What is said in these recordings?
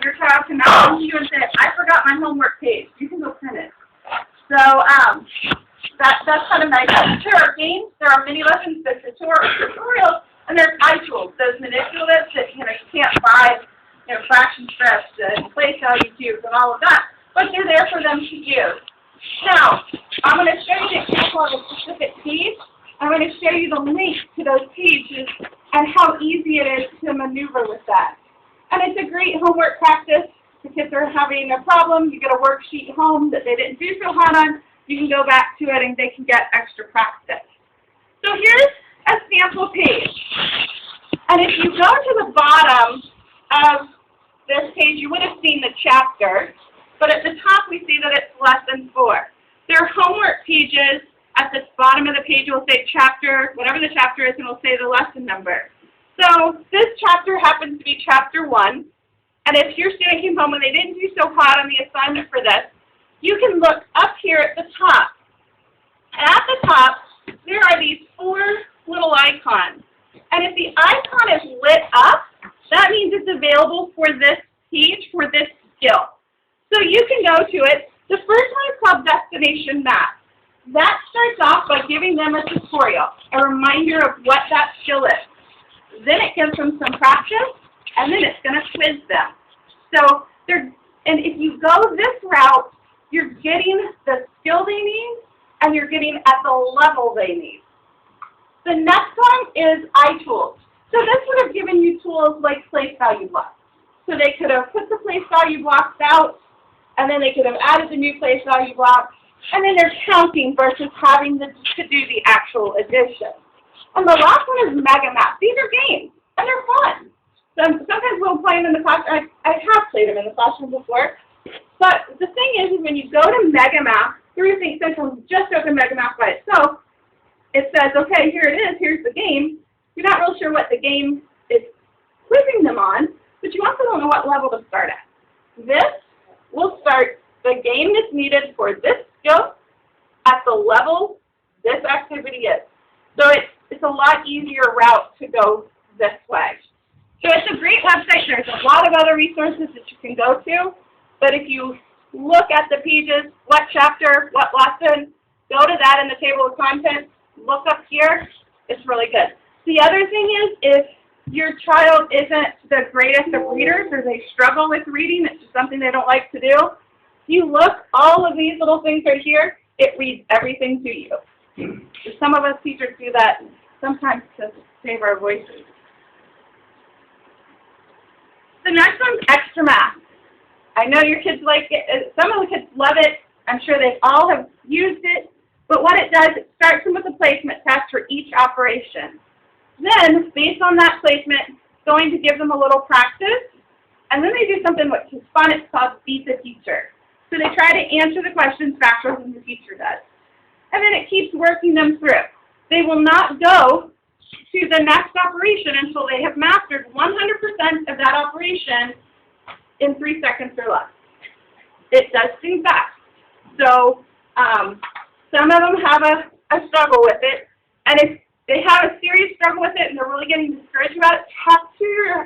your child can now come to you and say, I forgot my homework page. You can go print it. So that's kind of nice. There are games, there are mini lessons, there's tutorials, and there's iTools, those manipulatives that you can't buy, fraction strips and place value cubes and all of that, but they're there for them to use. Now, I'm going to show you an example of a specific page. I'm going to show you the link to those pages and how easy it is to maneuver with that. And it's a great homework practice. If kids are having a problem, you get a worksheet home that they didn't do so hot on, you can go back to it and they can get extra practice. So here's a sample page. And if you go to the bottom of this page, you would have seen the chapter, but at the top we see that it's lesson 4. There are homework pages. At the bottom of the page it will say chapter, whatever the chapter is, and it will say the lesson number. So this chapter happens to be chapter 1, and if your student came home and they didn't do so hot on the assignment for this, you can look up here at the top. And at the top, there are these 4 little icons. And if the icon is lit up, that means it's available for this page, for this skill. So you can go to it. The first one is called Destination Math. That starts off by giving them a tutorial, a reminder of what that skill is. Then it gives them some practice, and then it's going to quiz them. So, and if you go this route, you're getting the skill they need, and you're getting at the level they need. The next one is iTools. So this would have given you tools like place value blocks. So they could have put the place value blocks out, and then they could have added the new place value blocks, and then they're counting versus having to do the actual addition. And the last one is Mega Math. These are games, and they're fun. So sometimes we'll play them in the classroom. I have played them in the classroom before. But the thing is when you go to Mega Math, you think Central just open Mega Math by itself. It says, okay, here it is, here's the game. You're not real sure what the game is quizzing them on, but you also don't know what level to start at. This will start the game that's needed for this skill at the level this activity is. So it's a lot easier route to go this way. So it's a great website. There's a lot of other resources that you can go to. But if you look at the pages, what chapter, what lesson, go to that in the table of contents, look up here. It's really good. The other thing is if your child isn't the greatest of readers or they struggle with reading, it's just something they don't like to do, you look, all of these little things right here, it reads everything to you. Some of us teachers do that sometimes to save our voices. The next one's Extra Math. I know your kids like it. Some of the kids love it. I'm sure they all have used it. But what it does, it starts them with a placement test for each operation. Then, based on that placement, it's going to give them a little practice. And then they do something which is fun. It's called Beat the Teacher. So they try to answer the questions faster than the teacher does. And then it keeps working them through. They will not go to the next operation until they have mastered 100% of that operation in 3 seconds or less. It does seem fast. So some of them have a struggle with it. And if they have a serious struggle with it and they're really getting discouraged about it, talk to your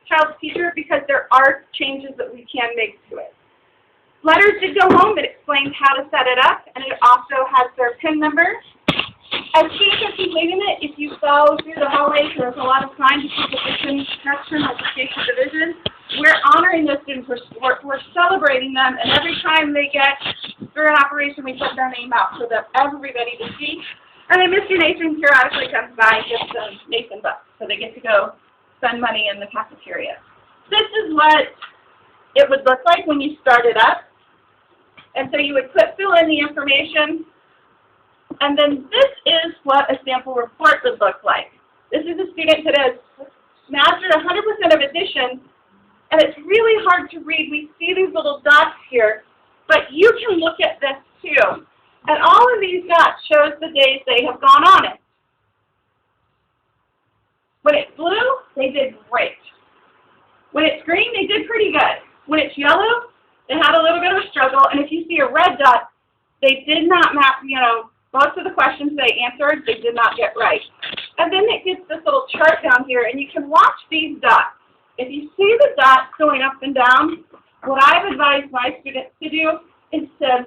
child's teacher because there are changes that we can make to it. Letters Did Go Home, it explains how to set it up, and it also has their PIN number. As students are completing it, if you go through the hallways, there's a lot of signs of competition, construction, multiplication, division. We're honoring those students. We're celebrating them, and every time they get through an operation, we put their name out so that everybody to see. And then Mr. Nathan periodically comes by and gives them Nathan bucks, so they get to go spend money in the cafeteria. This is what it would look like when you start it up. And so you would fill in the information, and then this is what a sample report would look like. This is a student that has mastered 100% of addition, and it's really hard to read. We see these little dots here, but you can look at this too. And all of these dots shows the days they have gone on it. When it's blue, they did great. When it's green, they did pretty good. When it's yellow, they had a little bit of a struggle, and if you see a red dot, they did not map, most of the questions they answered, they did not get right. And then it gets this little chart down here, and you can watch these dots. if you see the dots going up and down, what I've advised my students to do is to,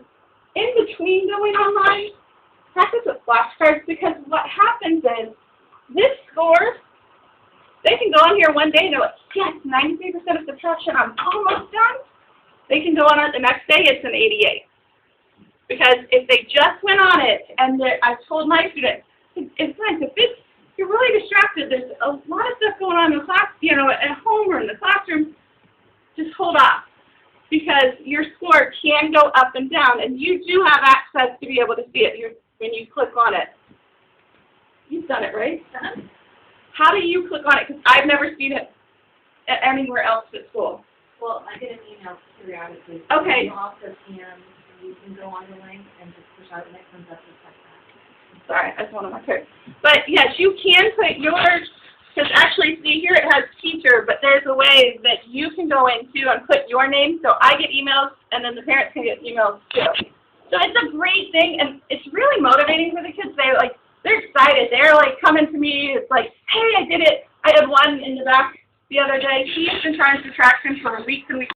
in between going online, practice with flashcards, because what happens is, this score, they can go on here one day and they're like, yes, 93% of subtraction, I'm almost done. They can go on it the next day, it's an 88. Because if they just went on it, and I told my students, if you're really distracted, there's a lot of stuff going on in the class, at home or in the classroom, just hold off. Because your score can go up and down, and you do have access to be able to see it when you click on it. You've done it, right? How do you click on it? Because I've never seen it anywhere else at school. Well, I get an email periodically. Okay. You also can go on the link and just push out and it comes up just like that. Sorry, that's one of my tricks. But yes, you can put yours, because actually, see here it has teacher, but there's a way that you can go in too and put your name. So I get emails, and then the parents can get emails too. So it's a great thing, and it's really motivating for the kids. They're excited. They're like coming to me. It's like, hey, I did it. I had one in the back the other day. He has been trying subtraction for weeks and weeks.